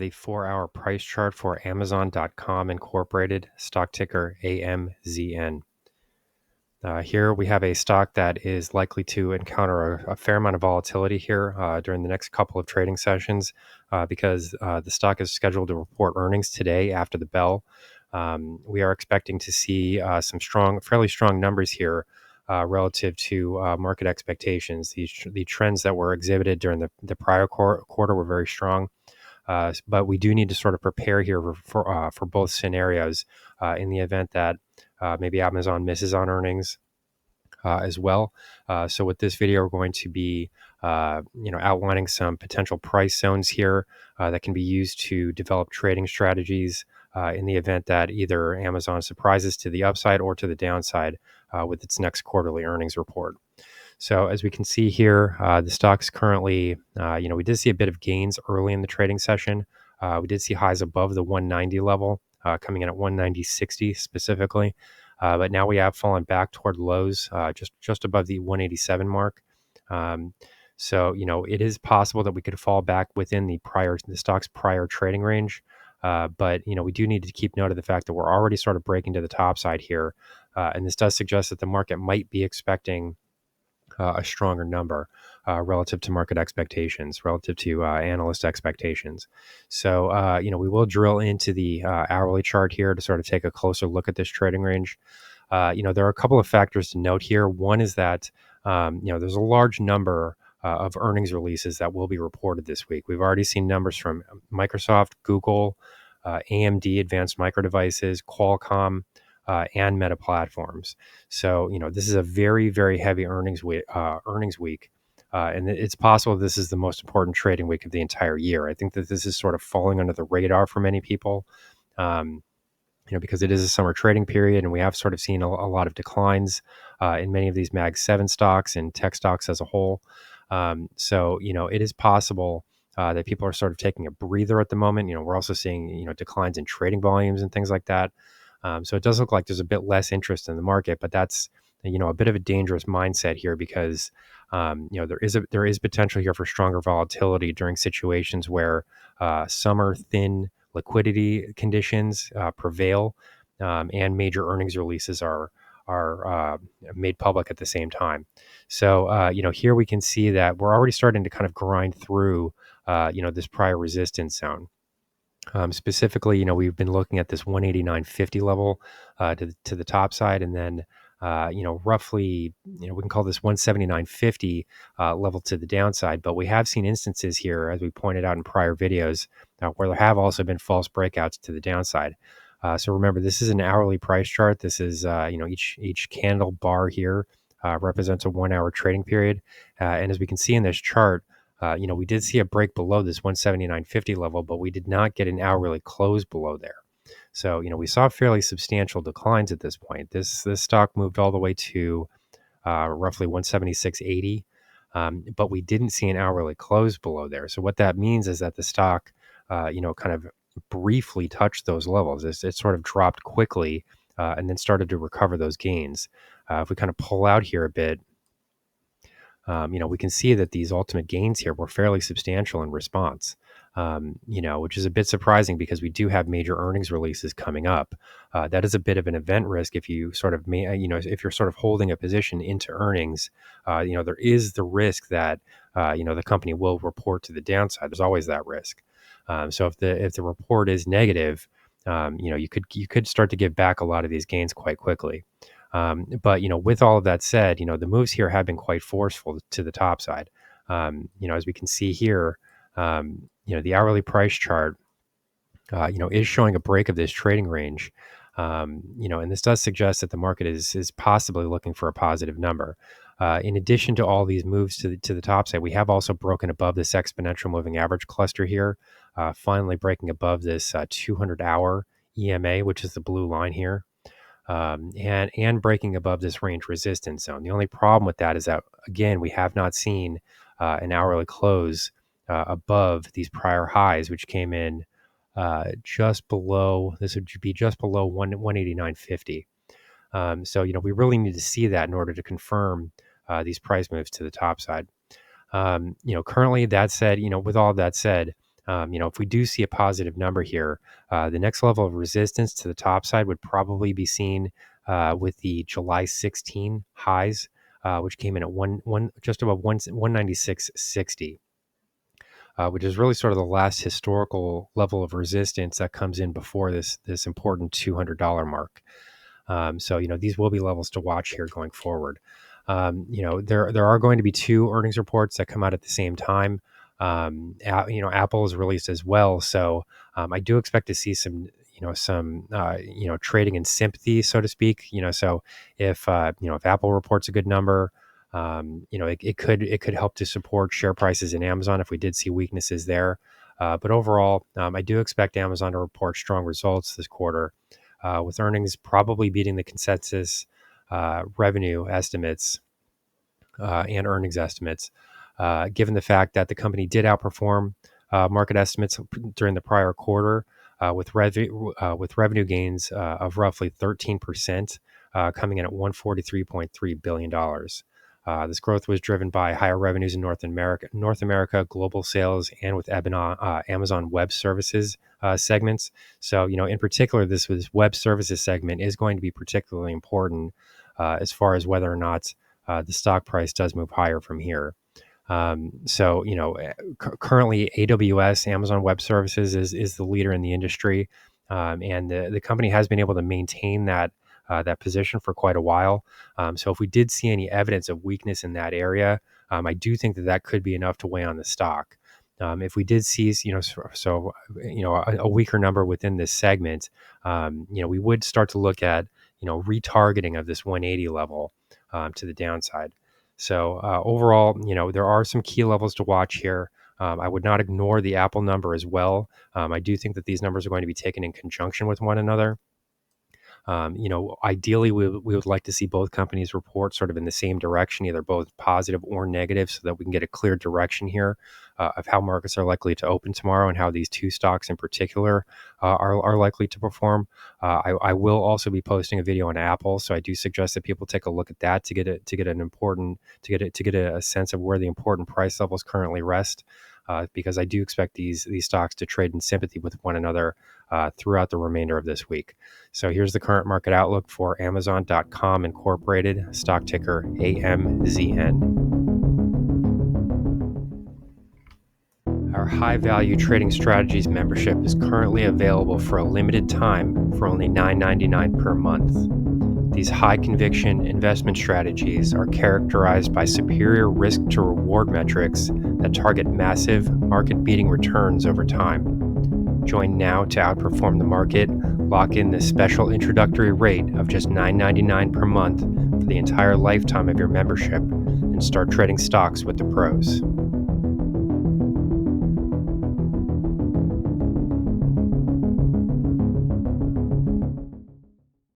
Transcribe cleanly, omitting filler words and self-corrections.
a 4-hour price chart for Amazon.com Incorporated, stock ticker AMZN. Here we have a stock that is likely to encounter a fair amount of volatility here during the next couple of trading sessions because the stock is scheduled to report earnings today after the bell. We are expecting to see some fairly strong numbers here relative to market expectations. The trends that were exhibited during the prior quarter were very strong. But we do need to sort of prepare here for both scenarios in the event that maybe Amazon misses on earnings as well. So with this video, we're going to be outlining some potential price zones here that can be used to develop trading strategies in the event that either Amazon surprises to the upside or to the downside with its next quarterly earnings report. So as we can see here, the stock's currently, we did see a bit of gains early in the trading session. We did see highs above the 190 level, coming in at 190.60 specifically. But now we have fallen back toward lows just above the 187 mark. So it is possible that we could fall back within the stock's prior trading range. But we do need to keep note of the fact that we're already sort of breaking to the top side here. And this does suggest that the market might be expecting a stronger number relative to market expectations, relative to analyst expectations. So, we will drill into the hourly chart here to sort of take a closer look at this trading range. There are a couple of factors to note here. One is that, there's a large number of earnings releases that will be reported this week. We've already seen numbers from Microsoft, Google, AMD, Advanced Micro Devices, Qualcomm, and Meta Platforms. So, this is a very, very heavy earnings week, and it's possible this is the most important trading week of the entire year. I think that this is sort of falling under the radar for many people, because it is a summer trading period, and we have sort of seen a lot of declines in many of these Mag 7 stocks and tech stocks as a whole. So, it is possible that people are sort of taking a breather at the moment. We're also seeing, declines in trading volumes and things like that. So it does look like there's a bit less interest in the market, but that's a bit of a dangerous mindset here because there is potential here for stronger volatility during situations where summer thin liquidity conditions prevail and major earnings releases are made public at the same time. So here we can see that we're already starting to kind of grind through this prior resistance zone. Specifically, we've been looking at this 189.50 level to the top side, and then roughly, we can call this 179.50 level to the downside. But we have seen instances here, as we pointed out in prior videos, where there have also been false breakouts to the downside. So remember, this is an hourly price chart. This is each candle bar here represents a 1-hour trading period, and as we can see in this chart. We did see a break below this 179.50 level, but we did not get an hourly close below there. So, we saw fairly substantial declines at this point. This stock moved all the way to roughly 176.80, but we didn't see an hourly close below there. So what that means is that the stock, kind of briefly touched those levels. It sort of dropped quickly and then started to recover those gains. If we kind of pull out here a bit, we can see that these ultimate gains here were fairly substantial in response, which is a bit surprising because we do have major earnings releases coming up. That is a bit of an event risk if you sort of if you're sort of holding a position into earnings, there is the risk that, the company will report to the downside. There's always that risk. So if the report is negative, you could start to give back a lot of these gains quite quickly. But, with all of that said, the moves here have been quite forceful to the top side. As we can see here, the hourly price chart, is showing a break of this trading range. And this does suggest that the market is possibly looking for a positive number. In addition to all these moves to the top side, we have also broken above this exponential moving average cluster here, finally breaking above this 200-hour EMA, which is the blue line here. And breaking above this range resistance zone. The only problem with that is that, again, we have not seen an hourly close above these prior highs, which came in just below. This would be just below 189.50. So, we really need to see that in order to confirm these price moves to the top side. Currently, that said, with all of that said, If we do see a positive number here, the next level of resistance to the top side would probably be seen with the July 16 highs, which came in at just above 196.60. Which is really sort of the last historical level of resistance that comes in before this important $200 mark. So these will be levels to watch here going forward. There are going to be two earnings reports that come out at the same time. Apple is released as well, so I do expect to see some trading in sympathy, so to speak. So if Apple reports a good number, it could help to support share prices in Amazon if we did see weaknesses there. But overall, I do expect Amazon to report strong results this quarter, with earnings probably beating the consensus revenue estimates and earnings estimates, given the fact that the company did outperform market estimates during the prior quarter, with revenue gains of roughly 13%, coming in at $143.3 billion. This growth was driven by higher revenues in North America, global sales, and with Amazon Web Services segments. So, in particular, this Web Services segment is going to be particularly important as far as whether or not the stock price does move higher from here. Currently AWS, Amazon Web Services, is the leader in the industry, and the company has been able to maintain that position for quite a while. So if we did see any evidence of weakness in that area, I do think that could be enough to weigh on the stock. If we did see, a weaker number within this segment, we would start to look at, retargeting of this 180 level to the downside. So overall, there are some key levels to watch here. I would not ignore the Apple number as well. I do think that these numbers are going to be taken in conjunction with one another. Ideally, we would like to see both companies report sort of in the same direction, either both positive or negative, so that we can get a clear direction here of how markets are likely to open tomorrow and how these two stocks in particular are likely to perform. I will also be posting a video on Apple, so I do suggest that people take a look at that to get a sense of where the important price levels currently rest. Because I do expect these stocks to trade in sympathy with one another throughout the remainder of this week. So here's the current market outlook for Amazon.com Incorporated, stock ticker AMZN. Our high value trading strategies membership is currently available for a limited time for only $9.99 per month. These high conviction investment strategies are characterized by superior risk to reward metrics that target massive market beating returns over time. Join now to outperform the market. Lock in this special introductory rate of just $9.99 per month for the entire lifetime of your membership and start trading stocks with the pros.